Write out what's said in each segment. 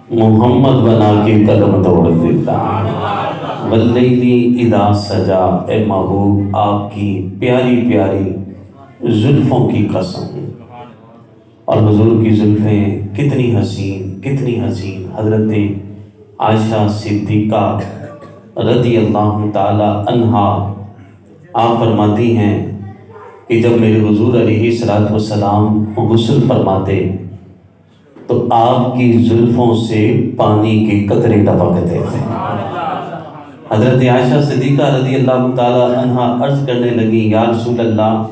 محمد بنا کے قلم توڑ دیتا۔ واللیل اذا سجا، اے محبوب آپ کی پیاری پیاری زلفوں کی قسم، اور حضور کی زلفیں کتنی حسین کتنی حسین۔ حضرت عائشہ صدیقہ رضی اللہ تعالی عنہا آپ فرماتی ہیں کہ جب میرے حضور علیہ الصلوۃ والسلام غسل فرماتے تو آپ کی زلفوں سے پانی کے قطرے ٹپکتے تھے۔ حضرت عائشہ صدیقہ رضی اللہ تعالی عنہا عرض کرنے لگی، یا رسول اللہ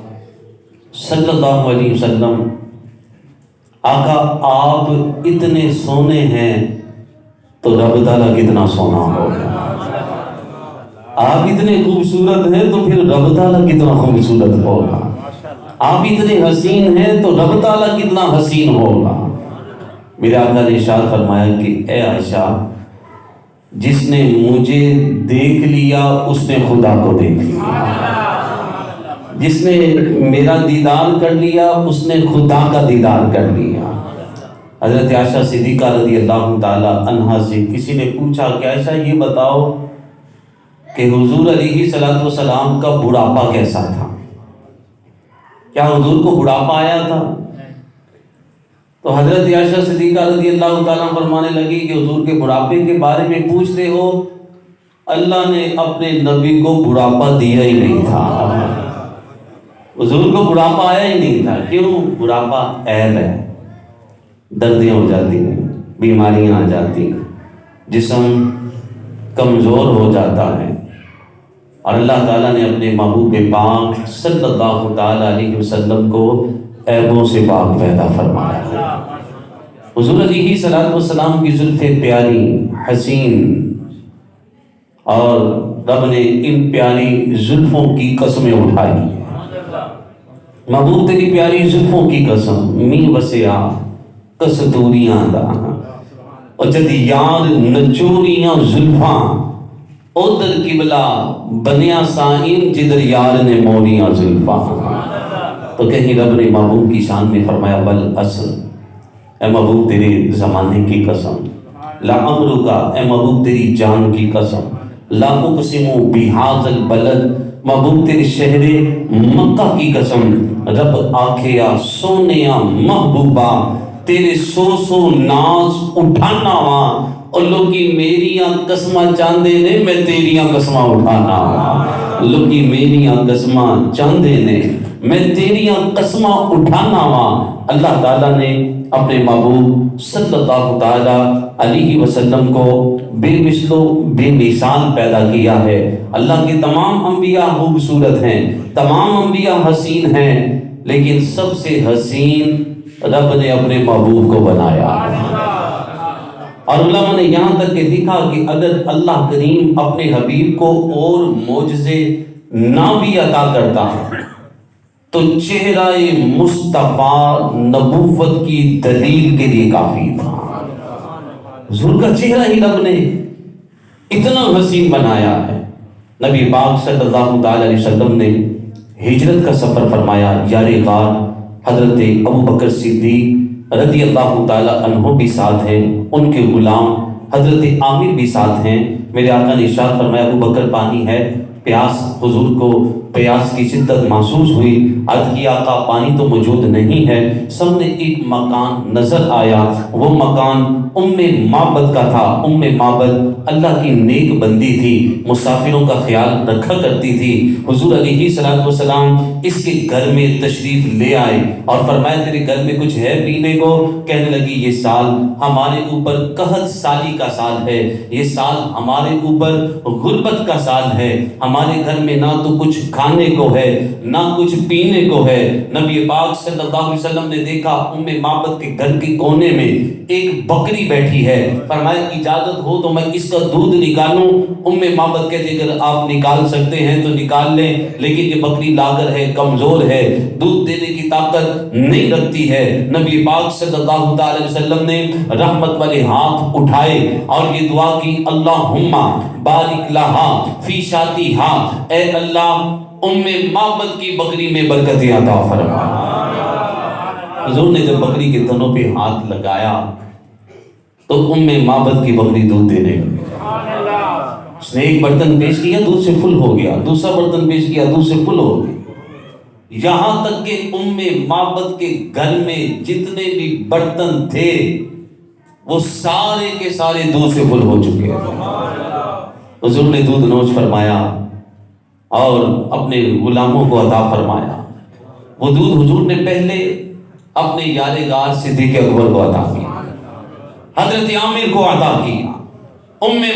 صلی اللہ علیہ وسلم، آقا آپ اتنے سونے ہیں تو رب تعالیٰ کتنا سونا ہوگا، آپ اتنے خوبصورت ہیں تو پھر رب تعالیٰ کتنا خوبصورت ہوگا، آپ اتنے حسین ہیں تو رب تعالیٰ کتنا حسین ہوگا۔ میرے آقا نے ارشاد فرمایا کہ اے عائشہ، جس نے مجھے دیکھ لیا اس نے خدا کو دیکھ لیا، جس نے میرا دیدار کر لیا اس نے خدا کا دیدار کر لیا۔ حضرت عائشہ صدیقہ رضی اللہ تعالی عنہا سے کسی نے پوچھا کہ عائشہ یہ بتاؤ کہ حضور علیہ الصلوۃ والسلام کا بڑھاپا کیسا تھا، کیا حضور کو بڑھاپا آیا تھا؟ تو حضرت عائشہ صدیقہ رضی اللہ تعالیٰ فرمانے لگی کہ حضور کے بڑھاپے کے بارے میں پوچھتے ہو، اللہ نے اپنے نبی کو بڑھاپا دیا ہی نہیں تھا، حضور کو بڑھاپا آیا ہی نہیں تھا۔ کیوں؟ بڑھاپا عیب ہے، دردیں ہو جاتی ہیں، بیماریاں آ جاتی ہیں، جسم کمزور ہو جاتا ہے، اور اللہ تعالیٰ نے اپنے محبوب پاک صلی اللہ تعالیٰ علیہ وسلم کو عیبوں سے پاک پیدا فرمایا ہے۔ حضور علیہ الصلوۃ والسلام کی زلفیں پیاری حسین، اور رب نے ان پیاری زلفوں کی قسمیں اٹھائی۔ محبوب تیری پیاری زلفوں کی قسم، می وسیا کستوریاں دا اور جدی یار نچوریاں زلفاں، ادھر قبلہ بنیا سائن جدھر یار نے موڑیاں زلفاں۔ تو کہیں رب نے محبوب کی شان میں فرمایا بالعصر، اے محبوب تیرے زمانے کی قسم، لعمرکا، اے محبوب تیری جان کی قسم، لا اقسم بہذا البلد، محبوب تیرے شہر مکہ کی قسم، رب آکھیا سونیا محبوبہ تیرے سو ناز اٹھانا وا، اور لوگی میریاں قسماں چاندے نے میں تیریاں قسماں اٹھانا وا، لوگی میریاں قسماں چاندے نے میں تیریاں قسماں اٹھانا وا۔ اللہ تعالیٰ نے اپنے محبوب صلی اللہ تعالیٰ علیہ وسلم کو بے مثل و بے مثال پیدا کیا ہے۔ اللہ کے تمام انبیاء خوبصورت ہیں، تمام انبیاء حسین ہیں، لیکن سب سے حسین رب نے اپنے محبوب کو بنایا۔ اور علماء نے یہاں تک کہ لکھا کہ اگر اللہ کریم اپنے حبیب کو اور معجزے نہ بھی عطا کرتا تو چہرہ مصطفیٰ نبوت کی دلیل کے لیے کافی تھا۔ حضور کا چہرہ ہی رب نے اتنا حسین بنایا ہے۔ نبی پاک صلی اللہ تعالی علیہ وسلم نے ہجرت کا سفر فرمایا، یار غار حضرت ابو بکر صدیق رضی اللہ تعالی عنہ بھی ساتھ ہیں، ان کے غلام حضرت عامر بھی ساتھ ہیں۔ میرے آقا نے ارشاد فرمایا ابو بکر پانی ہے، پیاس، حضور کو پیاس کی شدت محسوس ہوئی، عرض کیا آقا پانی تو موجود نہیں ہے۔ سامنے ایک مکان نظر آیا، وہ مکان ام معبد کا تھا۔ ام معبد اللہ کی نیک بندی تھی، مسافروں کا خیال رکھا کرتی تھی۔ حضور علیہ الصلوۃ والسلام اس کے گھر میں تشریف لے آئے اور فرمایا تیرے گھر میں کچھ ہے پینے کو؟ کہنے لگی یہ سال ہمارے اوپر قحط سالی کا سال ہے، یہ سال ہمارے اوپر غربت کا سال ہے، ہمارے گھر میں نہ تو کچھ کھانے کو ہے نہ کچھ پینے کو ہے۔ نبی پاک صلی اللہ علیہ وسلم نے دیکھا ام معبد کے گھر کے کونے میں ایک بکری بیٹھی ہے، فرمایا اجازت ہو تو میں اس کا دودھ نکالوں؟ ام معبد کہتے اگر آپ نکال سکتے ہیں تو نکال لیں، لیکن یہ بکری لاغر ہے، کمزور ہے، دودھ دینے کی طاقت نہیں رکھتی ہے۔ نبی پاک صلی اللہ علیہ وسلم نے رحمت والے ہاتھ اٹھائے اور یہ دعا کی، اللہم بارک لہا فی شاتیہا، اے اللہ ام معبد کی بکری میں برکتیں عطا فرما۔ حضور نے جب بکری کے تنوں پہ ہاتھ لگایا تو معبد کی بکری دودھ دینے لگی۔ اس نے ایک برتن پیش کیا، دودھ سے فل ہو گیا، دوسرا برتن پیش کیا، دودھ سے فل ہو گیا، یہاں تک کہ معبد کے گھر میں جتنے بھی برتن تھے وہ سارے کے سارے دودھ سے فل ہو چکے ہیں۔ حضور نے دودھ نوش فرمایا اور اپنے غلاموں کو عطا فرمایا۔ وہ دودھ حضور نے پہلے اپنے یار غار صدیق اکبر کو عطا کیا، حضرت عامر کو عطا کیا،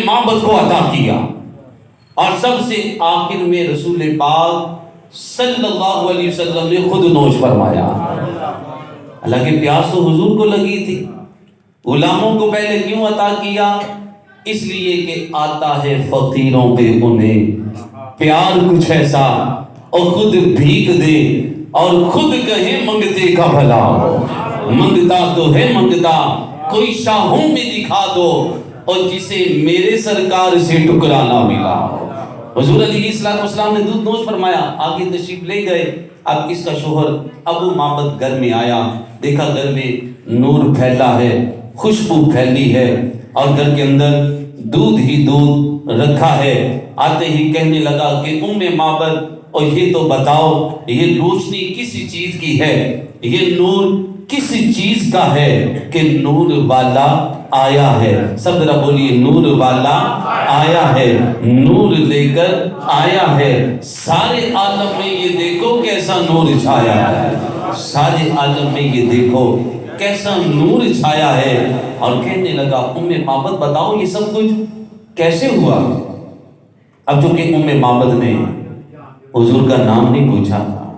معبد کو عطا کیا، اور سب سے آخر میں رسول پاک صلی اللہ علیہ وسلم نے خود نوش فرمایا۔ حالانکہ پیاس تو حضور کو لگی تھی، غلاموں کو پہلے کیوں عطا کیا؟ اس لیے کہ آتا ہے فقیروں پہ انہیں پیار کچھ ایسا، اور خود بھیک دے اور خود کہیں منگتے کا بھلا ہو۔ منگتا تو ہے منگتا، کوئی شاہوں میں دکھا دو، اور جسے میرے سرکار سے ٹکرا نہ ملا ہو۔ حضور علیہ السلام نے دودھ نوش فرمایا، آگے تشریف لے گئے۔ اب اس کا شوہر ابو معبد گھر میں آیا، دیکھا گھر میں نور پھیلا ہے، خوشبو پھیلی ہے، اور گھر کے اندر دودھ ہی دودھ رکھا ہے۔ آتے ہی کہنے لگا کہ معبد، اور یہ تو بتاؤ یہ روشنی کسی چیز کی ہے، یہ نور کس چیز کا ہے کہ نور والا آیا ہے؟ سب ذرا بولیے، نور والا آیا ہے، نور لے کر آیا ہے۔ سارے عالم میں یہ دیکھو کیسا نور چھایا ہے، سارے عالم میں یہ دیکھو کیسا نور چھایا ہے۔ اور کہنے لگا معبد بتاؤ یہ سب کچھ کیسے ہوا؟ اب چونکہ معبد نے حضور کا نام نہیں پوچھا تھا،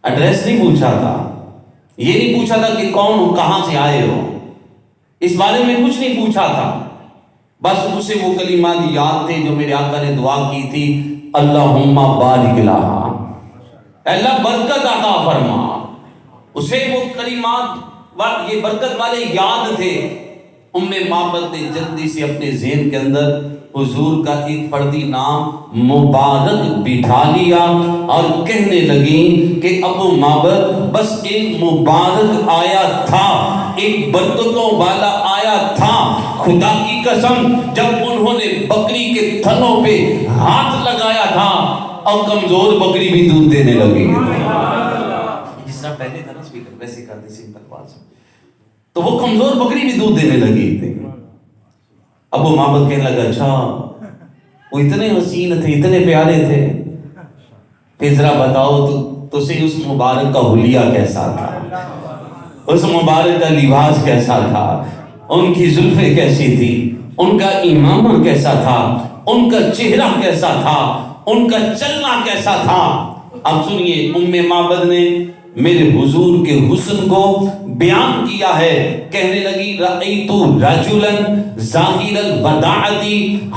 ایڈریس نہیں پوچھا تھا، یہ نہیں پوچھا تھا کہ کون ہو، کہاں سے آئے ہو، اس بارے میں کچھ نہیں پوچھا تھا۔ بس اسے وہ کلمات یاد تھے جو میرے آقا نے دعا کی تھی، اللہم بارک لہا، اللہ برکت عطا فرما۔ اسے وہ کلمات یہ برکت والے یاد تھے۔ معبد نے جلدی سے اپنے ذہن کے اندر حضور کا ایک فردی نام مبارک بٹھا لیا، اور کہنے لگی کہ ابو معبد بس ایک مبارک آیا تھا، ایک برکتوں والا آیا تھا۔ خدا کی قسم جب انہوں نے بکری کے تھنوں پہ ہاتھ لگایا تھا اور کمزور بکری بھی دودھ دینے لگی، جس طرح پہلے تھا نا اسپیکر ویسے کرتے سمپل بات، تو وہ کمزور بکری بھی دودھ دینے لگی تھی۔ ابو معبد کہنے لگا اچھا وہ اتنے حسین تھے، اتنے پیارے تھے، پھر ذرا بتاؤ تو سے اس مبارک کا حلیہ کیسا تھا، اس مبارک کا لباس کیسا تھا، ان کی زلفیں کیسی تھی، ان کا امامہ کیسا تھا، ان کا چہرہ کیسا تھا، ان کا چلنا کیسا تھا۔ اب سنیے معبد نے میرے حضور کے حسن کو بیان کیا ہے، کہنے لگی رأیت رجلا ظاہر الوداعۃ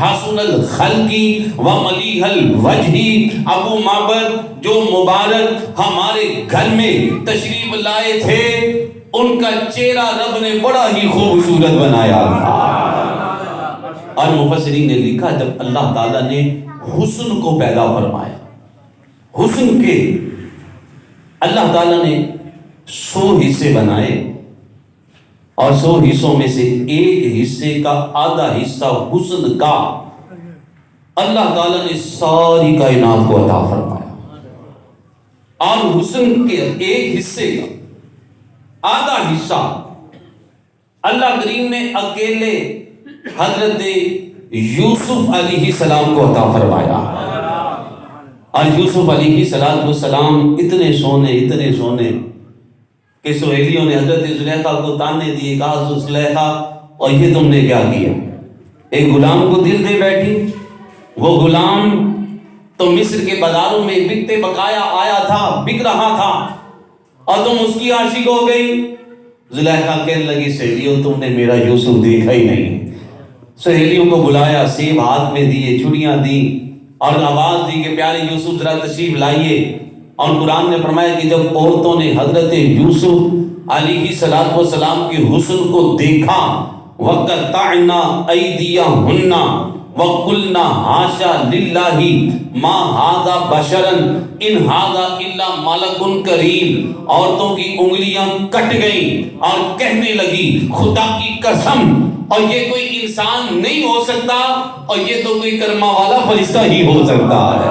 حسن الخلق وملیح الوجہ۔ ابو معبد جو مبارک ہمارے گھر میں تشریف لائے تھے، ان کا چہرہ رب نے بڑا ہی خوبصورت بنایا تھا۔ اور مفسرین نے لکھا جب اللہ تعالیٰ نے حسن کو پیدا فرمایا، حسن کے اللہ تعالیٰ نے 100 حصے بنائے، اور 100 حصوں میں سے ایک حصے کا آدھا حصہ حسن کا اللہ تعالیٰ نے ساری کائنات کو عطا فرمایا، اور حسن کے ایک حصے کا آدھا حصہ اللہ کریم نے اکیلے حضرت یوسف علیہ السلام کو عطا فرمایا۔ اور یوسف علیہ السلام اتنے سونے کہ سہیلیوں نے حضرت زلیخا کو تانے دیے، کہا زلیخا اور یہ تم نے کیا کیا؟ ایک غلام کو دل دے بیٹھی، وہ غلام تو مصر کے بازاروں میں بکتے بقایا آیا تھا، بک رہا تھا، اور تم اس کی عاشق ہو گئی۔ زلیخا کہنے لگی سہیلیوں تم نے میرا یوسف دیکھا ہی نہیں۔ سہیلیوں کو بلایا، سیب ہاتھ میں دیے، چڑیاں دی، اور آواز دی کہ پیارے یوسف ذرا تشریف لائیے۔ اور قرآن نے فرمایا کہ جب عورتوں نے حضرت یوسف علیہ السلام کے حسن کو دیکھا، وَقَطَعْنَا أَيْدِيَهُنَّ وَقُلْنَا حَاشَا لِلَّهِ مَا هَذَا بَشَرًا إِنْ هَذَا إِلَّا مَلَكٌ كَرِيمٌ۔ عورتوں کی انگلیاں کٹ گئیں اور کہنے لگی خدا کی قسم اور یہ کوئی انسان نہیں ہو سکتا، اور یہ تو کوئی کرما والا فرشتہ ہی ہو سکتا ہے۔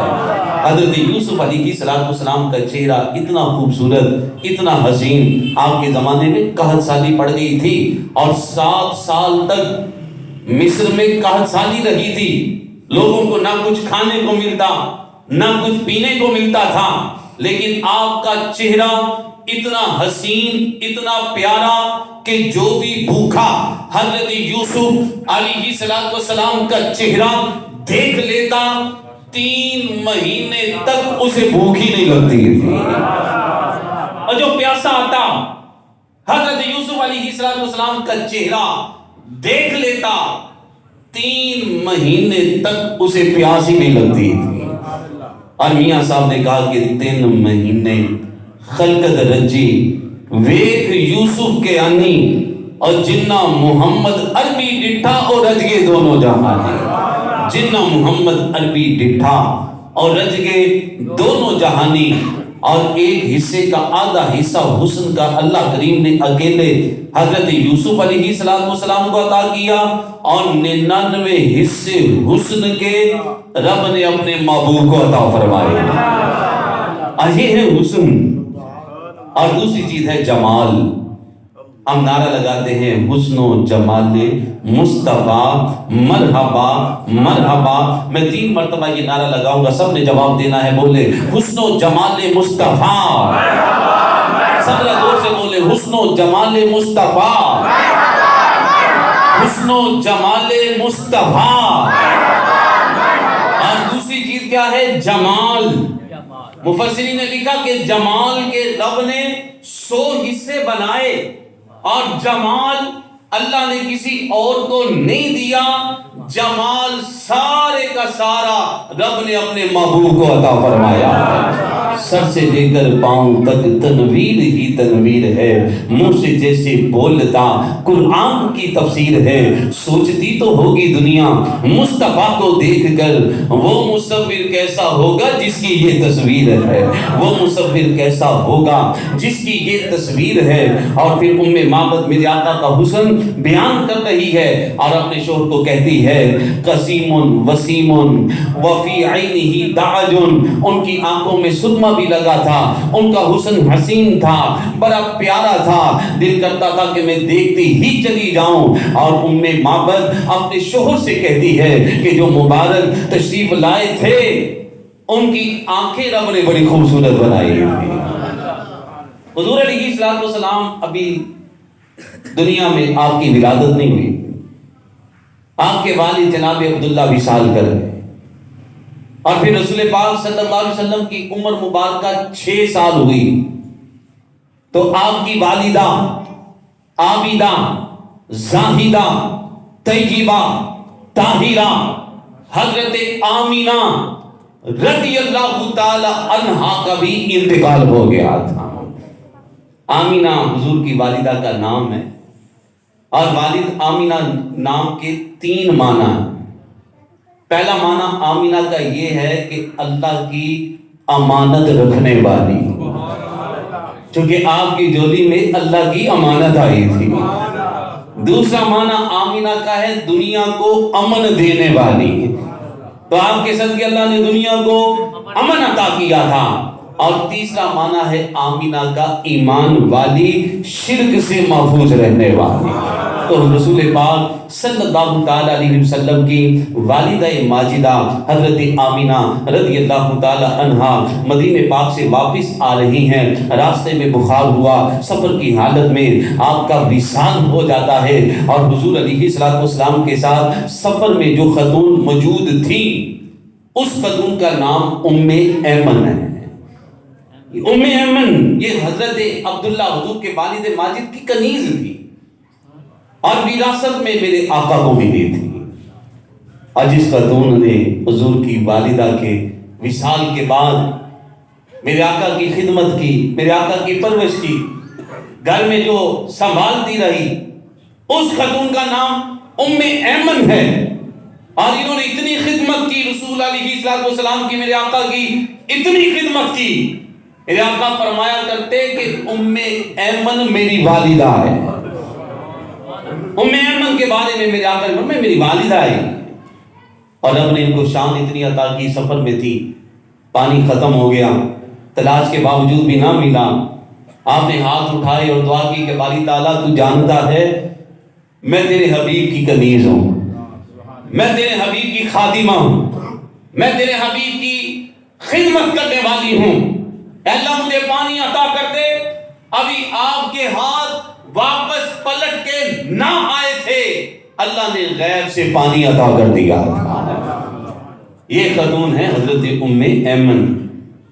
حضرت یوسف علیہ السلام کا چہرہ اتنا خوبصورت، اتنا حسین، آپ کے زمانے میں قحط سالی پڑ گئی تھی اور 7 سال تک مصر میں قحط سالی رہی تھی، لوگوں کو نہ کچھ کھانے کو ملتا نہ کچھ پینے کو ملتا تھا، لیکن آپ کا چہرہ اتنا حسین، اتنا پیارا کہ جو بھی بھوکا حضرت یوسف علیہ السلام کا چہرہ دیکھ لیتا 3 مہینے تک اسے بھوک ہی نہیں لگتی تھی، اور جو پیاسا آتا حضرت یوسف علیہ السلام کا چہرہ دیکھ لیتا 3 مہینے تک اسے پیاس ہی نہیں لگتی تھی۔ اور میاں صاحب نے کہا کہ 3 مہینے خلقت رجی ویک یوسف کے آنی، اور جنہ محمد عربی ڈٹھا اور رج گئے دونوں جہانی، جنہ محمد عربی ڈٹھا اور رج گئے دونوں جہانی۔ اور ایک حصے کا آدھا حصہ حسن کا اللہ کریم نے اکیلے حضرت یوسف علیہ السلام کو عطا کیا، اور 99 حصے حسن کے رب نے اپنے محبوب کو عطا فرمائے۔ اور یہ ہے حسن۔ اور دوسری چیز ہے جمال۔ ہم نعرہ لگاتے ہیں حسن و جمال مصطفیٰ مرحبا مرحبا۔ میں 3 مرتبہ یہ نعرہ لگاؤں گا، سب نے جواب دینا ہے، بولے حسن و جمال مصطفیٰ، سب نے زور سے بولے حسن و جمال مصطفیٰ، حسن و جمال مصطفیٰ۔ اور دوسری چیز کیا ہے؟ جمال۔ مفسرین نے لکھا کہ جمال کے رب نے 100 حصے بنائے، اور جمال اللہ نے کسی اور کو نہیں دیا، جمال سارے کا سارا رب نے اپنے محبوب کو عطا فرمایا۔ سر سے لے کر پاؤں تک تنویر ہی تنویر ہے، منہ سے جیسے بولتا قرآن کی تفسیر ہے۔ سوچتی تو ہوگی دنیا مصطفیٰ کو دیکھ کر، وہ مصور کیسا ہوگا جس کی یہ تصویر ہے، وہ مصور کیسا ہوگا جس کی یہ تصویر ہے۔ اور پھر معبد میرے آقا کا حسن بیان کر رہی ہے، اور اپنے شوہر کو کہتی ہے قسیم وسیم وفی عینہ دعج، ان کی آنکھوں میں سرما بھی لگا تھا، ان کا حسن حسین تھا، بڑا پیارا تھا، دل کرتا تھا کہ میں دیکھتی ہی چلی جاؤں۔ اور معبد اپنے شوہر سے کہتی ہے کہ جو مبارک تشریف لائے تھے ان کی آنکھیں رب نے بڑی خوبصورت بنائی تھی۔ حضور علیہ السلام ابھی دنیا میں آپ کی ولادت نہیں ہوئی، آپ کے والد جناب عبداللہ وصال کر گئے، اور پھر رسول پاک صلی اللہ علیہ وسلم کی عمر مبارکہ 6 سال ہوئی تو آپ کی والدہ عابدہ زاہدہ طیبہ طاہرہ حضرت آمینہ رضی اللہ تعالی عنہا کا بھی انتقال ہو گیا تھا۔ آمینہ حضور کی والدہ کا نام ہے، اور والد آمینہ نام کے 3 معنی ہیں۔ پہلا معنی آمینہ کا یہ ہے کہ اللہ کی امانت رکھنے والی، چونکہ آپ کی جولی میں اللہ کی امانت آئی تھی۔ دوسرا معنی آمینہ کا ہے دنیا کو امن دینے والی، تو آپ کے صدقے اللہ نے دنیا کو امن عطا کیا تھا۔ اور تیسرا معنی ہے آمینہ کا ایمان والی، شرک سے محفوظ رہنے والی۔ تو رسول پاک صلی اللہ تعالی علیہ وسلم کی والدہ ماجدہ حضرت آمینہ رضی اللہ تعالی عنہا مدینہ پاک سے واپس آ رہی ہیں، راستے میں بخار ہوا، سفر کی حالت میں آپ کا وصال ہو جاتا ہے، اور حضور علیہ السلام کے ساتھ سفر میں جو خاتون موجود تھی اس خاتون کا نام ام ایمن ہے۔ ام ایمن یہ حضرت عبداللہ حضور کے والد ماجد کی کنیز تھی، اور وراثت میں میرے آقا کو ملی تھی۔ اور جس خاتون نے حضور کی والدہ کے وصال کے بعد میرے آقا کی خدمت کی، میرے آقا کی پرورش کی، گھر میں جو سنبھالتی رہی، اس خاتون کا نام ام ایمن ہے۔ اور انہوں نے اتنی خدمت کی رسول علیہ السلام کی، میرے آقا کی اتنی خدمت کی، میرے آقا فرمایا کرتے کہ ام ایمن میری والدہ ہے۔ ام ایمن کے بارے میں میرے آقا نے فرمایا میری والدہ ہے، اور رب نے ان کو شان اتنی عطا کی، سفر میں تھی، پانی ختم ہو گیا، تلاش کے باوجود بھی نہ ملا، آپ نے ہاتھ اٹھائے اور دعا کی کہ باری تعالیٰ تو جانتا ہے میں تیرے حبیب کی کنیز ہوں، میں تیرے حبیب کی خادمہ ہوں، میں تیرے حبیب کی خدمت کرنے والی ہوں، اے اللہ مجھے پانی عطا کر دے۔ ابھی آپ کے ہاتھ واپس پلٹ کے نہ آئے تھے، اللہ نے غیب سے پانی عطا کر دیا۔ یہ خاتون ہے حضرت ام ایمن،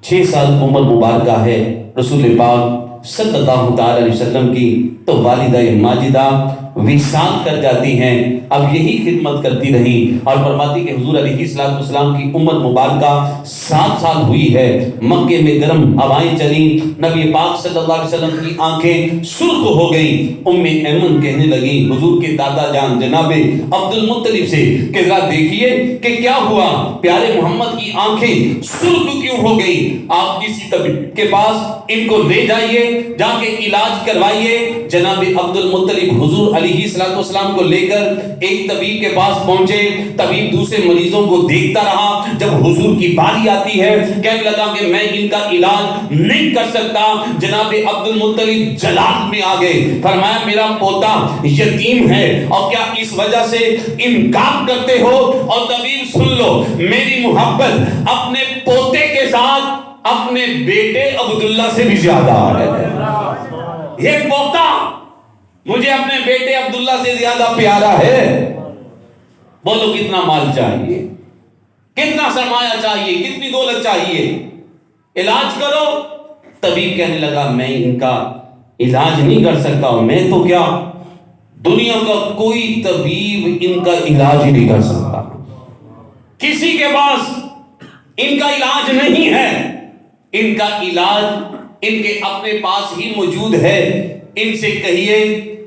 6 سال عمر مبارکہ ہے رسول پاک صلی اللہ تعالی علیہ وسلم کی، تو والدہ ماجدہ وصال کر جاتی ہیں، اب یہی خدمت کرتی رہی اور فرماتی کہ حضور علیہ السلام کی عمر مبارکہ 7 سال ہوئی ہے، مکے میں گرم ہوائیں چلی، نبی پاک صلی اللہ علیہ وسلم کی آنکھیں سرخ ہو گئیں۔ ام ایمن کہنے لگی حضور کے دادا جان جناب عبد المطلب سے کہ ذرا دیکھیے کہ کیا ہوا، پیارے محمد کی آنکھیں سرخ کیوں ہو گئی، آپ کسی طبیب کے پاس ان کو لے جائیے، جا کے علاج کروائیے۔ جناب عبد المطلب حضور علیہ السلام کو لے کر ایک طبیب کے پاس پہنچے، طبیب دوسرے مریضوں کو دیکھتا رہا، جب حضور کی باری آتی ہے کہنے لگا کہ میں ان کا علاج نہیں کر سکتا۔ جناب عبد المطلب جلال میں آ گئے، فرمایا میرا پوتا یتیم ہے اور کیا اس وجہ سے انکار کرتے ہو؟ اور طبیب سن لو، میری محبت اپنے پوتے کے ساتھ اپنے بیٹے عبداللہ سے بھی زیادہ ہے۔ یہ پوتا مجھے اپنے بیٹے عبداللہ سے زیادہ پیارا ہے۔ بولو کتنا مال چاہیے، کتنا سرمایہ چاہیے، کتنی دولت چاہیے، علاج کرو۔ طبیب کہنے لگا میں ان کا علاج نہیں کر سکتا، میں تو کیا دنیا کا کوئی طبیب ان کا علاج ہی نہیں کر سکتا، کسی کے پاس ان کا علاج نہیں ہے، ان کا علاج ان کے اپنے پاس ہی موجود ہے۔ ان سے کہیے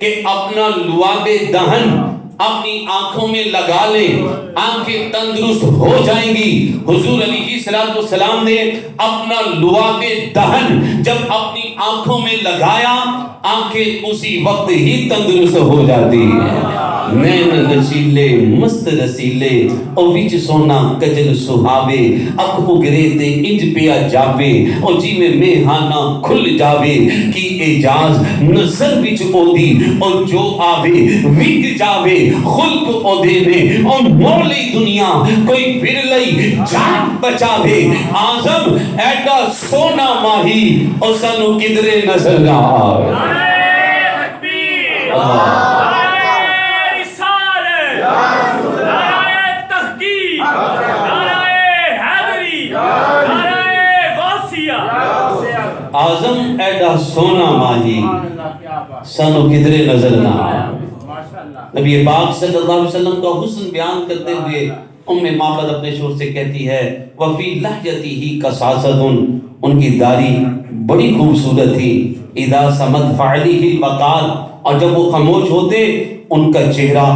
کہ اپنا لعاب دہن اپنی آنکھوں میں لگا لیں، آنکھیں تندرست ہو جائیں گی۔ حضور علیہ السلام نے اپنا لعاب دہن جب اپنی آنکھوں میں لگایا، آنکھیں اسی وقت ہی تندرست ہو جاتی ہیں۔ نین نشیلے مست رسیلے او وچ سونا کجل سہاوے، اکھو گرے تے انج پیا جاوے او جی میں میہانا کھل جاوے، کی اعجاز نظر وچ او دی او جو آوے وک جاوے، خلق او دے میں او مولی دنیا کوئی پھر لئی جان بچاوے، آزم ایڈا سونا ماہی او سانو کدرے نظر نہ آوے۔ آزم ایڈا سونا ماہی سانو کدرے نظر نہ آوے۔ نبی پاک صلی اللہ علیہ وسلم کا حسن بیان کرتے ہوئے ام معبد اپنے شور سے کہتی ہے وفی لہجتی قصاصۃ، ان کی داڑھی بڑی خوبصورت تھی، اذا سمت فعلی الوقار، اور جب وہ خاموش ہوتے ان کا چہرہ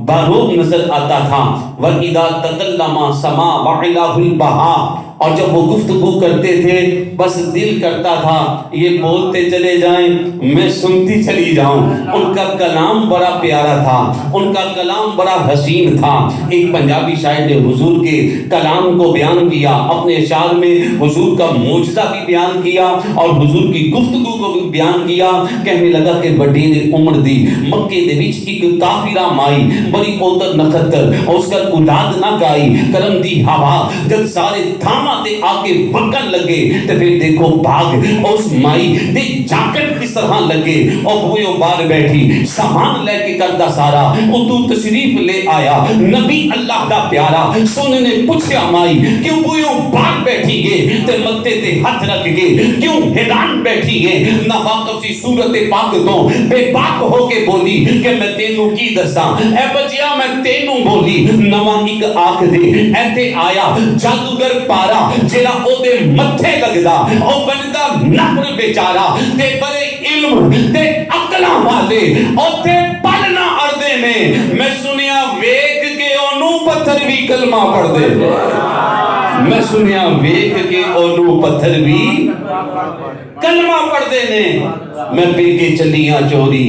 باروق نظر آتا تھا، وَإِذَا تَكَلَّمَ سَمَا وَعِلَاهُ الْبَهَا، اور جب وہ گفتگو کرتے تھے بس دل کرتا تھا یہ بولتے چلے جائیں میں سنتی چلی جاؤں۔ ان کا کلام بڑا پیارا تھا، ان کا کلام بڑا حسین تھا۔ ایک پنجابی شاعر نے حضور کے کلام کو بیان کیا، اپنے اشعار میں حضور کا معجزہ بھی بیان کیا اور حضور کی گفتگو کو بھی بیان کیا۔ کہنے لگا کہ بڑی نے عمر دی، مکے دے وچ ایک کافرہ مائی بڑی اوتر نخطر، اور اس کا اولاد نہ گائی، کرم دی ہوا جب سارے تھاما تے آکے وکن لگے، تو پھر دیکھو بھاگ اس مائی دے جاکٹ کس طرح لگے، اور بوئیوں بار بیٹھی سامان لے کے کردہ سارا، اتو تشریف لے آیا نبی اللہ دا پیارا، سونے نے پوچھیا مائی کیوں بوئیوں بار بیٹھی گے، تے متے تے ہاتھ رکھ گے، کیوں حیران بیٹھی گے، نہ واقف سی صورت پاک تو بے باک ہو کے بولی کہ میں تینوں کی دساں، اے بچیا میں تینوں بولی، نواں ایک آنکھ دے ایتھے آیا جادوگر پارا، جیڑا او دے متھے لگدا او بندا نفر بیچارا، تے بڑے علم تے عقلاں والے او تے پڑھنا اردے میں سنیا ویکھ کے اونوں پتھر بھی کلمہ پڑھ دے، میں سنیا ویکھ کے اونوں پتھر بھی کلمہ پڑھ دے نے، میں پھر کے چلیاں چوری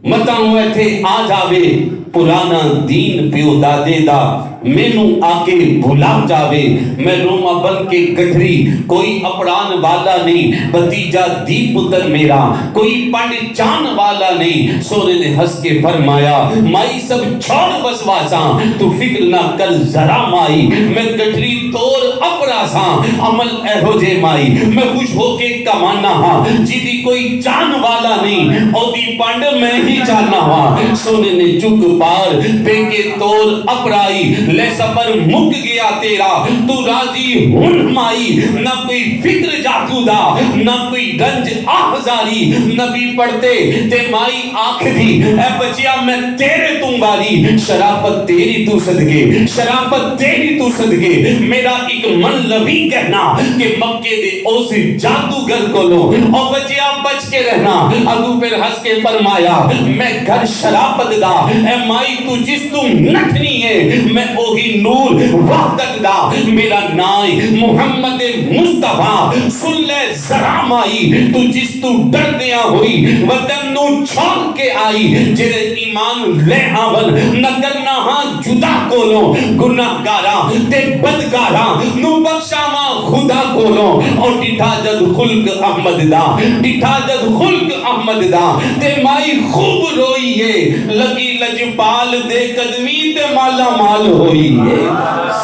متاں ایتھے آ جاوے پرانا دین پیو دادے دا مینوں آکے بھلا جاوے میں روما بن کے گٹھری کوئی اپڑان والا نہیں بھتیجا دی پتر میرا کوئی پانڈ چان والا نہیں سونے نے ہنس کے فرمایا مائی سب چھوڑ بس واساں تو فکر نہ کر ذرا مائی میں گٹھری توڑ اپڑا ساں عمل اہو جے مائی میں خوش ہو کے کمانا ہاں جیدی کوئی چان والا نہیں او دی پانڈ میں ہی جانا ہاں سونے نے چک پار پہ کے توڑ اپڑائی لے سفر مک گیا تیرا تو راضی ہن مائی نہ کوئی فکر جاتو دا نہ کوئی رنج آہزاری نبی پڑھتے تے مائی آنکھ دی اے بچیا میں تیرے تم باری شرافت تیری تو صدقے شرافت تیری تو صدقے میرا ایک من لبی کہنا کہ مکے دے اوسے جادوگر کو لو اور بچیا بچ کے رہنا ابو پھر ہنس کے فرمایا میں گھر شرافت دا اے مائی تو جس تم نٹنی ہے میں اوہی نور وحدت دا میرا نائی محمد مصطفیٰ سن لے ذرا مائی تو جس تو ڈر دیا ہوئی وطن نو چھوڑ کے آئی جرے ایمان لے آون نہ کرنا ہاں جدا کولو گناہ گارا تے بدگارا نو بخشا ماں خدا کولو اور ڈٹھا جد خلق احمد دا ڈٹھا جد خلق احمد دا تے مائی خوب روئی ہے لگی لجپال دے قدمی تے مالا مال ہوئی ہے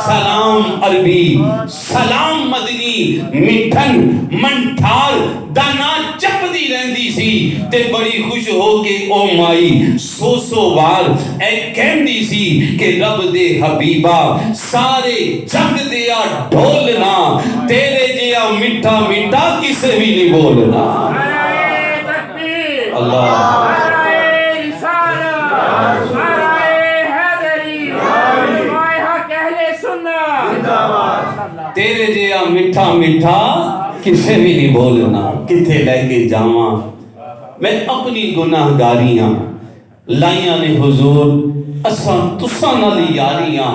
سلام عربی سلام مدنی مٹھن منٹھار دانا چپ دی رہندی سی تے بڑی خوش ہو کے او مائی سو بار اے کہندی سی کہ رب دے حبیبہ سارے جگ دیا ڈھولنا تیرے جیا مٹھا مٹھا کسے بھی نہیں بولنا اللہ تیرے جیا مٹھا مٹھا کسے بھی نہیں بولنا کتھے لے کے جاواں میں اپنی گناہ گاریاں لائیاں نے حضور اساں تساں نال یاریاں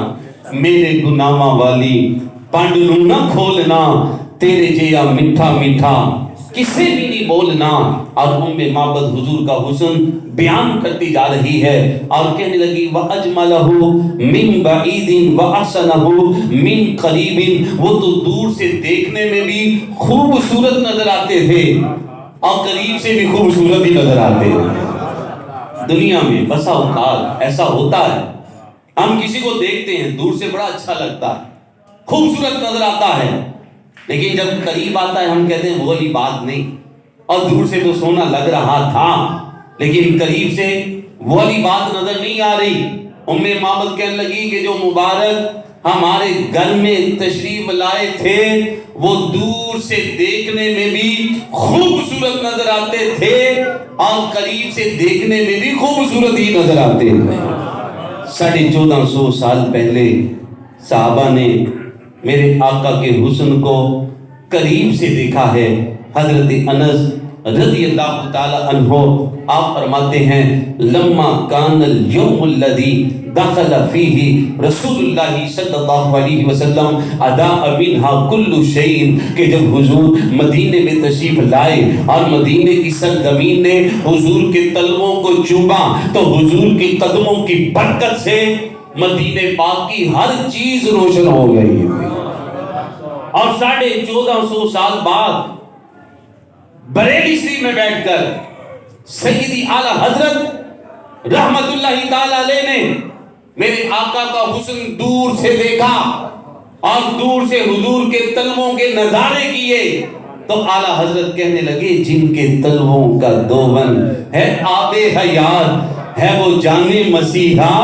میرے گناہاں والی پانڈ نوں نہ کھولنا تیرے جیا مٹھا مٹھا کسے بھی نہیں بولنا اور معبد حضور کا حسن بیان کرتی جا رہی ہے اور کہنے لگی وَأَجْمَلَهُ مِن بَعِيدٍ وَأَحْسَنَهُ مِن قَرِيبٍ وہ تو دور سے دیکھنے میں بھی خوبصورت نظر آتے تھے اور قریب سے بھی خوبصورت ہی نظر آتے ہیں دنیا میں بسا اوقات ایسا ہوتا ہے ہم کسی کو دیکھتے ہیں دور سے بڑا اچھا لگتا ہے خوبصورت نظر آتا ہے لیکن جب قریب آتا ہے ہم کہتے ہیں وہ والی بات نہیں اور دور سے تو سونا لگ رہا تھا لیکن قریب سے وہ والی بات نظر نہیں آ رہی معبد کہنے لگی کہ جو مبارک ہمارے گھر میں تشریف لائے تھے وہ دور سے دیکھنے میں بھی خوبصورت نظر آتے تھے اور قریب سے دیکھنے میں بھی خوبصورت ہی نظر آتے ہیں 1450 سال پہلے صحابہ نے میرے آقا کے حسن کو قریب سے دیکھا ہے حضرت انس رضی اللہ تعالی عنہ آپ فرماتے ہیں لما کان اليوم الذي دخل فيه رسول اللہ صلی اللہ علیہ وسلم ادا منها كل شيء کہ جب حضور مدینے میں تشریف لائے اور مدینے کی سرزمین نے حضور کے تلووں کو چوما تو حضور کے قدموں کی برکت سے مدینے پاک کی ہر چیز روشن ہو گئی اور 1450 سال بعد بریلی شریف میں بیٹھ کر سیدی اعلی حضرت رحمت اللہ تعالی علیہ نے میرے آقا کا حسن دور سے دیکھا اور دور سے حضور کے تلووں کے نظارے کیے تو اعلی حضرت کہنے لگے جن کے تلووں کا دوون ہے آب حیات ہے وہ جانے مسیحا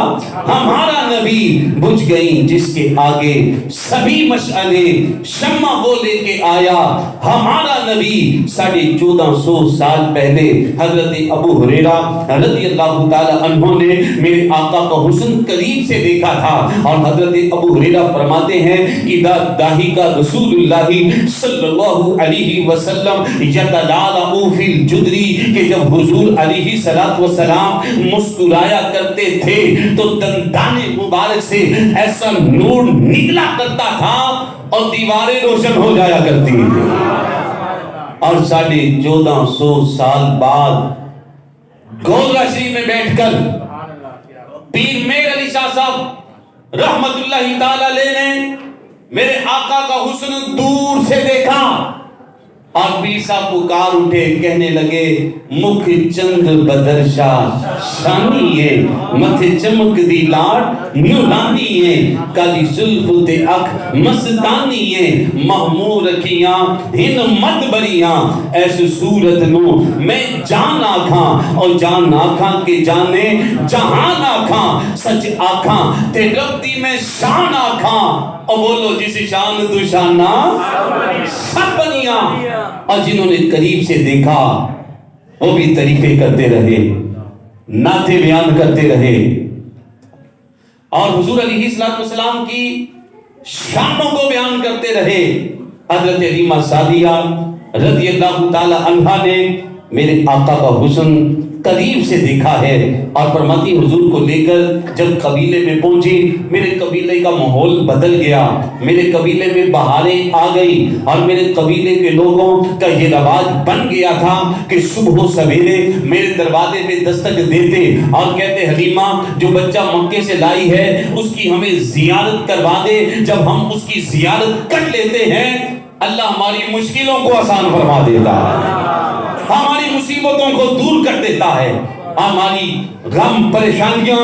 ہمارا نبی بجھ گئی جس کے آگے سبھی مشعلیں شمع وہ لے کے آیا ہمارا نبی 1450 سال پہلے حضرت ابو ہریرہ رضی اللہ تعالی عنہ نے میرے آقا کا حسن قریب سے دیکھا تھا اور حضرت ابو ہریرہ فرماتے ہیں اذا داہی کا رسول اللہ صلی اللہ علیہ وسلم یتلالع فی الجدری کہ جب حضور علیہ السلام مسکرایا کرتے تھے تو دندان مبارک سے ایسا نور نکلا کرتا تھا اور دیواریں روشن ہو جایا کرتی اور 1450 سال بعد گودرا شریف میں بیٹھ کر پیر میر علی شاہ صاحب رحمت اللہ تعالی علیہ نے میرے آقا کا حسن دور سے دیکھا اور پیر صاحب پکار اٹھے، کہنے لگے مکھ چند بدرشا شانی ہے، متھے چمک دی لاڈ نورانی ہے، کالی زلف تے اکھ مستانی ہے، محمور رکھیاں ہن مت بریاں، ایس صورت نو میں جان آکھاں اور جان آکھاں کے جانے جہان آکھاں، سچ آکھاں تے رب دی میں شان آکھاں، اور بولو جس شان تو شانہ سب بنیاں۔ اور جنہوں نے قریب سے دیکھا وہ بھی تعریفیں کرتے رہے، نعتیں بیان کرتے رہے، اور حضور علیہ السلام کی شانوں کو بیان کرتے رہے۔ حضرت حلیمہ سعدیہ رضی اللہ تعالی عنہا نے میرے آقا کا حسن قریب سے دیکھا ہے، اور فرماتی حضور کو لے کر جب قبیلے میں پہنچی، میرے قبیلے کا ماحول بدل گیا، میرے قبیلے میں بہاریں آ گئی، اور میرے قبیلے کے لوگوں کا یہ رواج بن گیا تھا کہ صبح و سویرے میرے دروازے پہ دستک دیتے اور کہتے حلیمہ جو بچہ مکے سے لائی ہے اس کی ہمیں زیارت کروا دے، جب ہم اس کی زیارت کر لیتے ہیں اللہ ہماری مشکلوں کو آسان فرما دیتا ہے، ہماری مصیبتوں کو دور کر دیتا ہے، ہماری غم پریشانیاں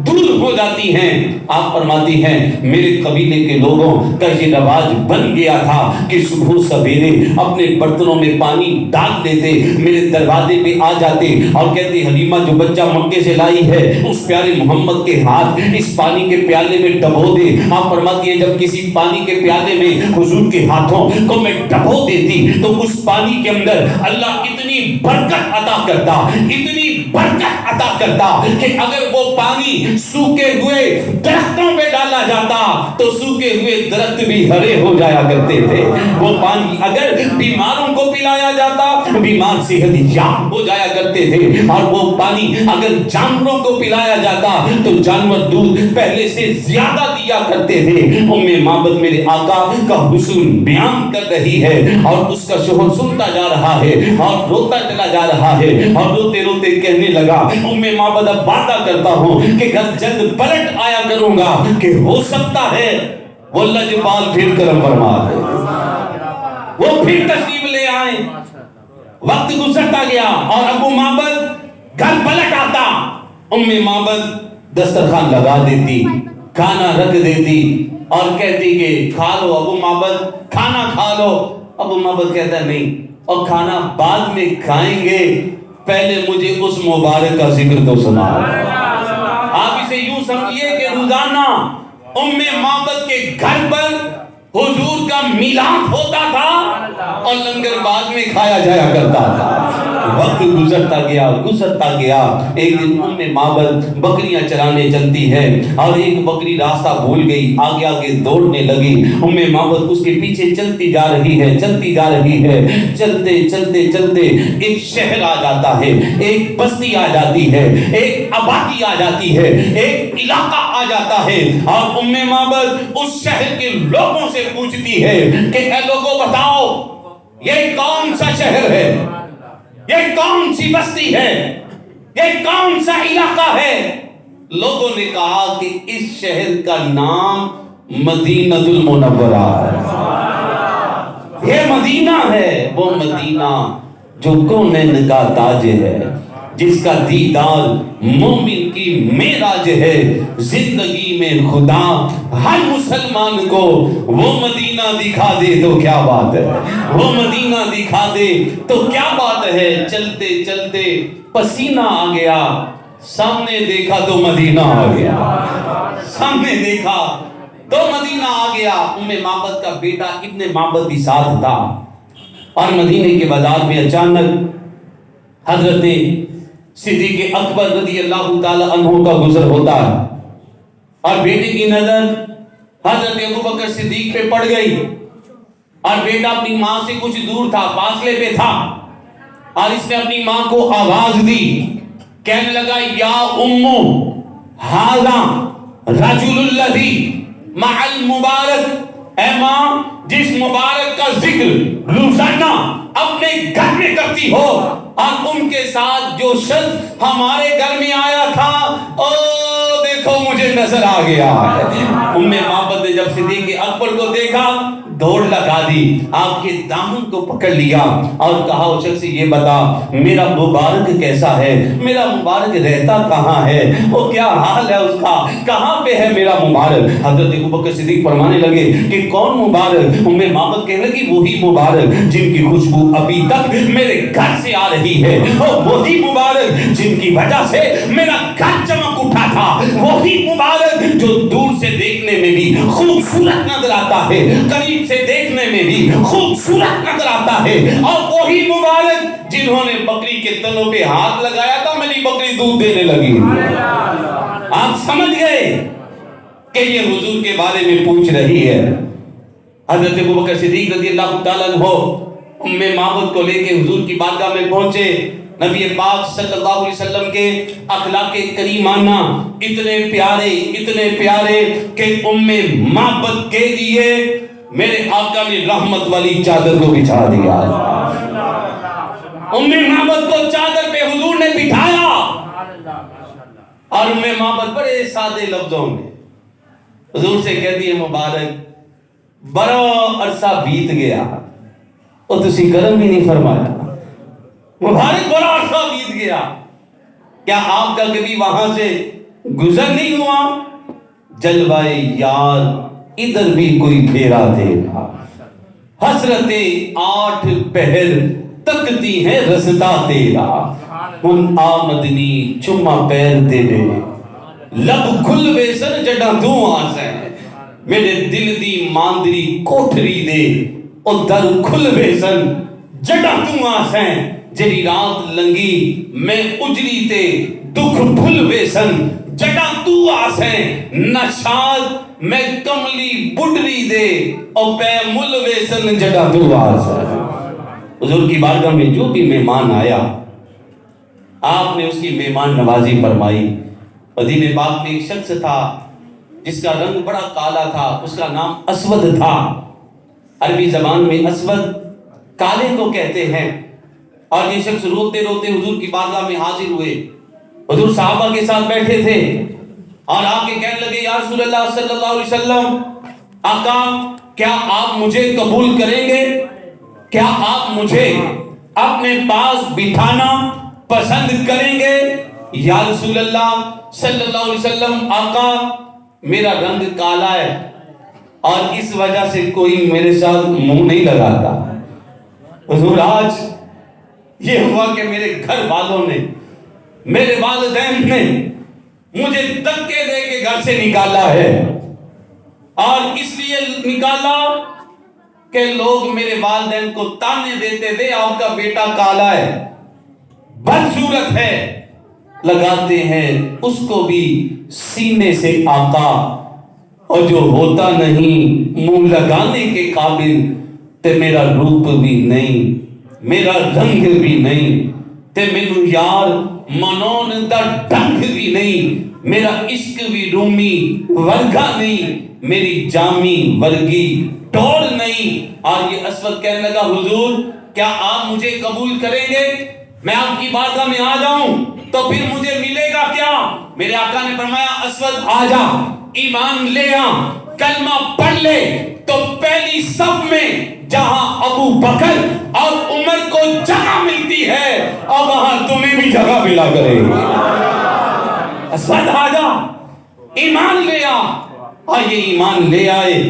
دور ہو جاتی ہیں۔ آپ فرماتی ہیں میرے قبیلے کے لوگوں کا یہ رواج بن گیا تھا کہ صبح سویرے اپنے برتنوں میں پانی ڈال دیتے، میرے دروازے پہ آ جاتے اور کہتے حلیمہ جو بچہ مکے سے لائی ہے اس پیارے محمد کے ہاتھ اس پانی کے پیالے میں ڈبو دے۔ آپ فرماتی ہیں جب کسی پانی کے پیالے میں حضور کے ہاتھوں کو میں ڈبو دیتی تو اس پانی کے اندر اللہ اتنی برکت عطا کرتا، اتنی برکت عطا کرتا کہ اگر وہ پانی سوکھے ہوئے درختوں پہ ڈالا جاتا تو سوکھے ہوئے درخت بھی ہرے ہو جایا کرتے تھے۔ وہ پانی اگر بیماروں کو پلایا جاتا بیمار صحت یاب ہو جایا کرتے تھے، اور وہ پانی اگر جانوروں کو پلایا جاتا تو جانور دودھ پہلے سے زیادہ دیا کرتے تھے۔ معبد میرے آقا کا حسن بیان کر رہی ہے اور اس کا شوہر سنتا جا رہا ہے اور روتا چلا جا رہا ہے، اور روتے روتے کہنے لگا معبد اب وعدہ کرتا ہوں کہ گھر جلد پلٹ آیا کروں گا کہ ہو سکتا ہے وہ لجپال پھر کرم فرما دے، وہ پھر تشریف لے آئیں۔ وقت گزرتا گیا اور ابو معبد گھر پلٹ آتا، معبد دسترخوان لگا دیتی، کھانا رکھ دیتی اور کہتی کہ کھا لو ابو معبد، کھانا کھا لو۔ ابو معبد کہتا ہے نہیں، اور کھانا بعد میں کھائیں گے، پہلے مجھے اس مبارک کا ذکر تو سنا۔ آپ اسے یوں سمجھیے کہ روزانہ معبد کے گھر پر حضور کا میلاد ہوتا تھا اور لنگر بعد میں کھایا جایا کرتا تھا۔ وقت گزرتا گیا، ایک دن معبد بکریاں چرانے چلتی ہے اور ایک بکری راستہ بھول گئی، آگے آگے دوڑنے لگی، معبد اس کے پیچھے چلتی جا رہی ہے، چلتے ایک شہر آ جاتا ہے، ایک بستی آ جاتی ہے، ایک آبادی آ جاتی ہے، ایک علاقہ آ جاتا ہے، اور معبد اس شہر کے لوگوں سے پوچھتی ہے کہ اے لوگوں بتاؤ یہ کون سا شہر ہے، یہ کون سی بستی ہے، یہ کون سا علاقہ ہے؟ لوگوں نے کہا کہ اس شہر کا نام مدینہ المنورہ ہے، یہ مدینہ ہے، وہ مدینہ جو کونین کا تاج ہے، جس کا دیدار مومن کی معراج ہے۔ زندگی میں خدا ہر مسلمان کو وہ مدینہ دکھا دے تو کیا بات ہے، وہ مدینہ دکھا دے تو کیا بات ہے۔ چلتے چلتے پسینہ آ گیا، سامنے دیکھا تو مدینہ آ گیا، سامنے دیکھا تو مدینہ آ گیا۔ معبد کا بیٹا ابن معبد بھی ساتھ تھا، اور مدینے کے بازار میں اچانک حضرت صدیق اکبر رضی اللہ تعالی عنہ کا گزر ہوتا ہے، اور بیٹے کی نظر حضرت ابوبکر صدیق پہ پڑ گئی، اور بیٹا اپنی ماں سے کچھ دور تھا، فاصلے پہ تھا، اور اس نے اپنی ماں کو آواز دی، کہنے لگا یا امو ھذا رجل الذی مع المبارک، اے ماں جس مبارک کا ذکر روزانہ اپنے گھر میں کرتی ہو اور ان کے ساتھ جو شخص ہمارے گھر میں آیا تھا، او دیکھو مجھے نظر آ گیا ہے۔ معبد نے جب صدیق اکبر کو دیکھا دوڑ لگا دی، آپ کے دامن کو پکڑ لیا اور کہا اس شخص سے یہ بتا میرا مبارک کیسا ہے، میرا مبارک رہتا کہاں ہے، وہ کیا حال ہے اس کا، کہاں پہ ہے میرا مبارک؟ حضرت ابوبکر صدیق فرمانے لگے کہ کون مبارک؟ معبد کہنے لگی وہی مبارک جن کی خوشبو ابھی تک میرے گھر سے آ رہی ہے، اور وہی مبارک جن کی وجہ سے میرا گھر چمک اٹھا تھا، وہی مبارک جو دور سے دیکھنے میں بھی خوبصورت نظر آتا ہے، قریب سے دیکھنے میں بھی خوبصورت نظر آتا ہے، اور وہی مبارک جنہوں نے بکری کے تنوں پہ ہاتھ لگایا تھا میری بکری دودھ دینے لگی۔ آپ سمجھ گئے کہ یہ حضور کے بارے میں پوچھ رہی ہے۔ حضرت ابوبکر صدیق رضی اللہ تعالیٰ عنہ معبد کو لے کے حضور کی بارگاہ میں پہنچے۔ نبی پاک صلی اللہ علیہ وسلم کے اخلاق کریمانہ اتنے پیارے کہ معبد کے لیے میرے آقا نے رحمت والی چادر کو بچھا دیا۔ معبد کو چادر پہ حضور نے بٹھایا، اور معبد بڑے سادے لفظوں میں حضور سے کہتی ہے مبارک بڑا عرصہ بیت گیا اور تسی کرم بھی نہیں فرمایا، مبارک بڑا عرصہ بیت گیا، کیا آپ کا کبھی وہاں سے گزر نہیں ہوا؟ جلوائے یار ادھر بھی کوئی پھیرا دے گا، حسرتیں 8 پہر تکتی ہے رستا تیرا، ان آمدنی چما پیر دے دے، لب کھل وے سر جڑا دوں آسے، میرے دل دی ماندری کوٹھری دے، اور در کھل وے سن جڑا دوں آسے، جڑی رات لنگی میں اجری تے دکھ بھل وے سن، جڑا تو آسے نشاد میں کملی بڑری دے، اور پہ مل وے سن جڑا تو آسے۔ حضور کی بارگاہ میں جو بھی مہمان آیا آپ نے اس کی مہمان نوازی فرمائی۔ مدینہ پاک میں ایک شخص تھا جس کا رنگ بڑا کالا تھا، اس کا نام اسود تھا، عربی زبان میں اسود کالے کو کہتے ہیں، اور یہ شخص روتے روتے حضور کی بارگاہ میں حاضر ہوئے۔ حضور صحابہ کے ساتھ بیٹھے تھے اور آ کے کہنے لگے یا رسول اللہ صلی اللہ علیہ وسلم، آقا کیا آپ مجھے قبول کریں گے؟ کیا آپ مجھے اپنے پاس بٹھانا پسند کریں گے؟ یا رسول اللہ صلی اللہ علیہ وسلم، آقا میرا رنگ کالا ہے اور اس وجہ سے کوئی میرے ساتھ منہ نہیں لگاتا۔ حضور آج یہ ہوا کہ میرے گھر والوں نے، میرے والدین نے مجھے دھکے دے کے گھر سے نکالا ہے، اور اس لیے نکالا کہ لوگ میرے والدین کو تانے دیتے تھے آپ کا بیٹا کالا ہے، بدصورت ہے، لگاتے ہیں اس کو بھی سینے سے آقا، اور جو ہوتا نہیں منہ لگانے کے قابل، تے میرا روپ بھی نہیں، میرا رنگ بھی نہیں، تے مینوں یار منون دا ڈنگ بھی نہیں، میرا عشق بھی رومی ورگا نہیں، میری جامی ورگی ٹور نہیں۔ اور یہ اسود کہنے لگا حضور کیا آپ مجھے قبول کریں گے؟ میں آپ کی بارگاہ میں آ جاؤں تو پھر مجھے ملے گا کیا؟ میرے آقا نے فرمایا اسود آ جا، ایمان لے آ، کلمہ پڑھ لے، تو پہلی صف میں جہاں ابو بکر اور عمر کو جگہ ملتی ہے اور وہاں تمہیں بھی جگہ ملا کرے گی۔ اسود آ جا، ایمان لے آ، اور یہ ایمان لے آئے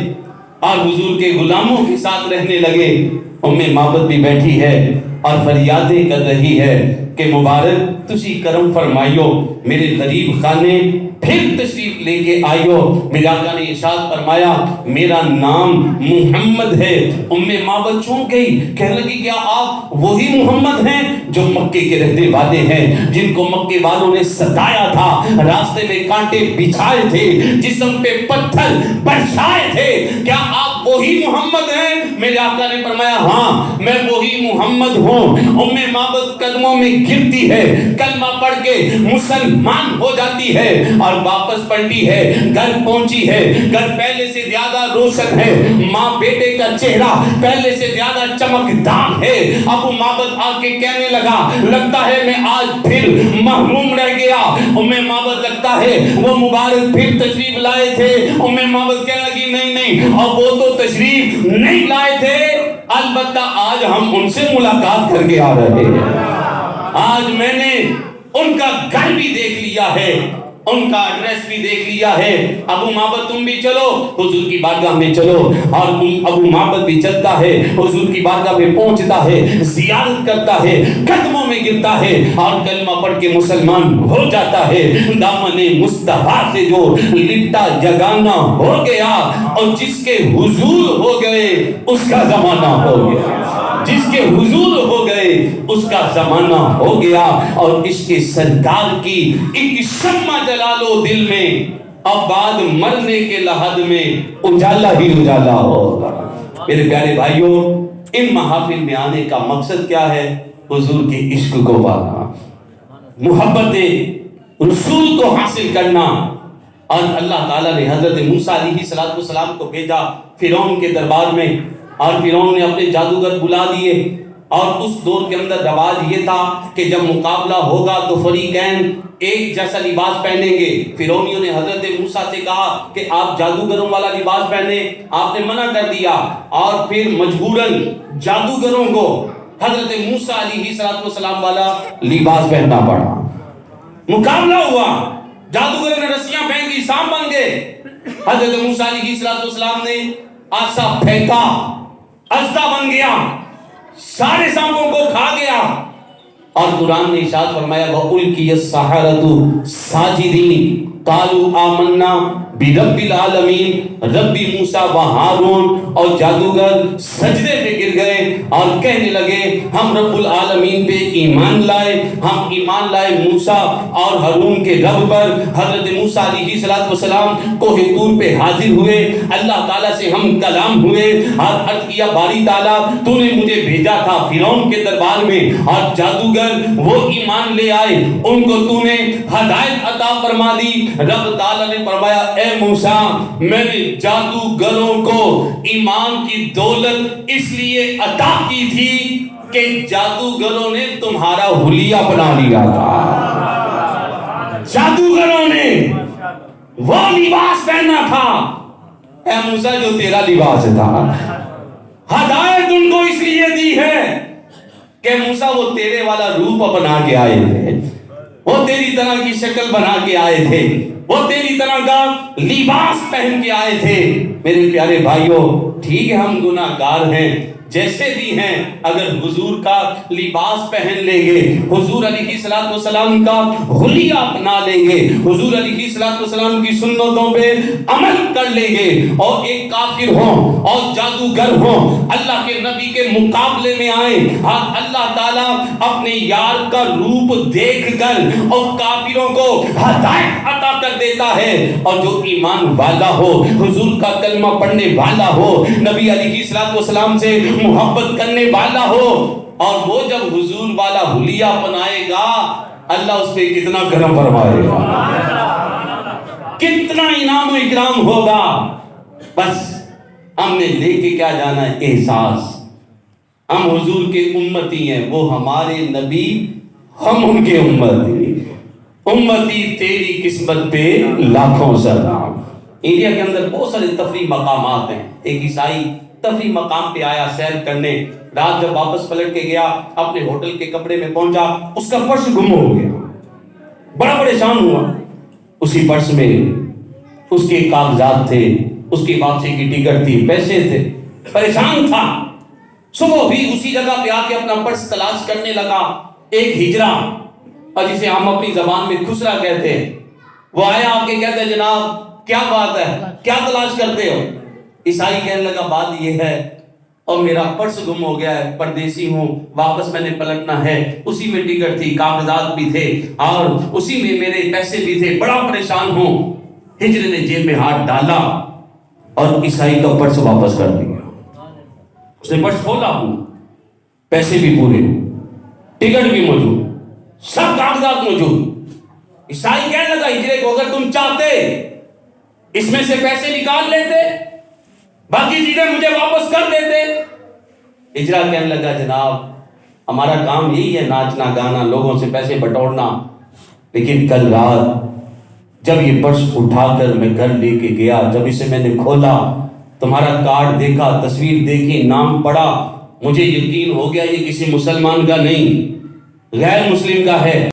اور حضور کے غلاموں کے ساتھ رہنے لگے۔ معبد بھی بیٹھی ہے اور فریادیں کر رہی ہے کہ مبارک تسی کرم فرمائیو، میرے غریب خانے پھر تشریف لے کے آئیو۔ میرے آقا نے ارشاد فرمایا میرا نام محمد ہے۔ معبد چونک گئی، کہنے لگی کیا آپ وہی محمد ہیں جو مکے کے رہنے والے ہیں، جن کو مکے والوں نے ستایا تھا، راستے میں کانٹے بچھائے تھے، جسم پہ پتھر برسائے تھے، کیا آپ وہی محمد ہیں؟ میرے آقا نے فرمایا ہاں میں وہی محمد ہوں۔ معبد قدموں میں گرتی ہے، کلمہ پڑھ کے مسلمان ہو جاتی ہے، اور اور واپس پلٹی ہے، گھر پہنچی ہے، گھر پہلے سے زیادہ روشن ہے، ماں بیٹے کا چہرہ پہلے سے زیادہ چمکدار ہے۔ ابو معبد آ کے کہنے لگتا ہے میں آج پھر محروم رہ گیا۔ ام معبد لگتا ہے وہ مبارک پھر تشریف لائے تھے۔ ام معبد کہنے لگی نہیں، اور وہ تو تشریف نہیں لائے تھے، البتہ آج ہم ان سے ملاقات کر کے آ رہے ہیں۔ آج میں نے ان کا گھر بھی دیکھ لیا ہے، ان کا ایڈریس بھی دیکھ لیا ہے۔ ابو معبد تم بھی چلو، حضور کی بارگاہ میں چلو۔ اور ابو معبد بھی چلتا ہے، حضور کی بارگاہ میں پہنچتا ہے، زیارت کرتا ہے، قدموں میں گرتا ہے اور کلمہ پڑھ کے مسلمان ہو جاتا ہے۔ دامن مصطفیٰ سے جو لپٹا جگانا ہو گیا، اور جس کے حضور ہو گئے اس کا زمانہ ہو گیا، جس کے حضور ہو گئے اس کا زمانہ ہو گیا۔ اور اس کے سرکار کی ایک شمع جلا لو دل میں، اب بعد مرنے کے لحد میں اجالا ہی اجالا ہوگا۔ میرے پیارے بھائیوں، ان محافل میں آنے کا مقصد کیا ہے؟ حضور کے عشق کو پانا، محبت رسول کو حاصل کرنا۔ اور اللہ تعالیٰ نے حضرت موسیٰ علیہ السلام کو بھیجا فرعون کے دربار میں، اور فرعون نے اپنے جادوگر بلا دیے۔ اور اس دور کے اندر رواج یہ تھا کہ جب مقابلہ ہوگا تو فریقین ایک جیسا لباس پہنیں گے۔ فرعونیوں نے حضرت موسیٰ سے کہا کہ آپ جادوگروں والا لباس پہنیں، آپ نے منع کر دیا، اور پھر مجبوراً جادوگروں کو حضرت موسیٰ علیہ السلام والا لباس پہننا پڑا۔ مقابلہ ہوا، جادوگر نے رسیاں پہن کی، سانپ بن گئے۔ حضرت موسیٰ علیہ السلام نے عصا پھینکا، اژدھا بن گیا، سارے سانپوں کو کھا گیا۔ اور قرآن نے ارشاد فرمایا وَأُلْقِيَ السَّحَرَةُ سَاجِدِينَ قَالُوا آمَنَّا بِرَبِّ الْعَالَمِينَ رب موسیٰ و ہارون، اور جادوگر سجدے پہ گر گئے اور کہنے لگے ہم رب العالمین پہ ایمان لائے، ہم ایمان لائے موسیٰ اور ہارون کے رب پر۔ حضرت موسیٰ علیہ السلام کوہ طور پہ حاضر ہوئے، اللہ تعالیٰ سے ہم کلام ہوئے، اور عرض کیا باری تعالیٰ تو نے مجھے بھیجا تھا فرعون کے دربار میں، اور جادوگر وہ ایمان لے آئے، ان کو تو نے ہدایت عطا فرما دی۔ رب تعالیٰ نے فرمایا اے موسیٰ، میں نے جادوگروں کو ایمان کی دولت اس لیے عطا کی تھی کہ جادوگروں نے تمہارا حلیہ بنا لیا تھا، جادوگروں نے وہ لباس پہنا تھا اے موسیٰ جو تیرا لباس تھا۔ ہدایت ان کو اس لیے دی ہے کہ موسیٰ وہ تیرے والا روپ بنا کے آئے تھے، وہ تیری طرح کی شکل بنا کے آئے تھے، وہ تیری طرح کا لباس پہن کے آئے تھے۔ میرے پیارے بھائیوں، ٹھیک ہے ہم گناہ گار ہیں، جیسے بھی ہیں، اگر حضور کا لباس پہن لیں گے، حضور علیہ السلام کا حلیہ اپنا لیں گے، حضور علیہ السلام کی سنتوں پہ عمل کر لیں گے، اور ایک کافر ہوں اور جادوگر ہوں اللہ کے نبی کے مقابلے میں آئیں، اور اللہ تعالیٰ اپنے یار کا روپ دیکھ کر اور کافروں کو ہدایت عطا کر دیتا ہے، اور جو ایمان والا ہو، حضور کا کلمہ پڑھنے والا ہو، نبی علیہ السلام سے محبت کرنے والا ہو، اور وہ جب حضور والا حلیہ اپنائے گا، اللہ اس پہ کتنا کرم فرمائے گا، کتنا انعام و اکرام ہوگا۔ بس ہم نے لے کے کیا جانا ہے؟ احساس، ہم حضور کے امتی ہیں، وہ ہمارے نبی، ہم ان کے امتی، امتی تیری قسمت پہ لاکھوں سلام۔ انڈیا کے اندر بہت سارے تفریح مقامات ہیں۔ ایک عیسائی تفریح مقام پہ آیا سیر کرنے، رات جب واپس پلٹ کے گیا اپنے ہوٹل کے کمرے میں پہنچا، اس کا پرس گم ہو گیا، بڑا پریشان ہوا۔ اسی پرس میں اس کے کاغذات تھے، اس کی واپسی کی ٹکٹ تھی، پیسے تھے، پریشان تھا۔ صبح بھی اسی جگہ پہ آ کے اپنا پرس تلاش کرنے لگا۔ ایک ہجرا، اور جسے ہم اپنی زبان میں خسرا کہتے ہیں، وہ آیا آ کے کہتے ہیں جناب کیا بات ہے، کیا تلاش کرتے ہو؟ عیسائی کہنے لگا بات یہ ہے، اور میرا پرس گم ہو گیا ہے، پردیسی ہوں، واپس میں نے پلٹنا ہے، اسی میں ٹکٹ تھی، کاغذات بھی تھے، اور اسی میں میرے پیسے بھی تھے، بڑا پریشان ہوں۔ ہجرے نے جیب میں ہاتھ ڈالا اور عیسائی کا پرس واپس کر دیا۔ اس نے پرس کھولا، پیسے بھی پورے، ٹکٹ بھی موجود، سب کاغذات موجود۔ عیسائی کہنے لگا ہجرے کو اگر تم چاہتے اس میں سے پیسے نکال لیتے، باقی چیزیں مجھے واپس کر دیتے۔ ہجرہ کہنے لگا جناب ہمارا کام یہی ہے، ناچنا گانا، لوگوں سے پیسے بٹورنا، لیکن کل رات جب یہ پرس اٹھا کر میں گھر لے کے گیا، جب اسے میں نے کھولا، تمہارا کارڈ دیکھا، تصویر دیکھی، نام پڑھا، مجھے یقین ہو گیا یہ کسی مسلمان کا نہیں، غیر مسلم کا ہے۔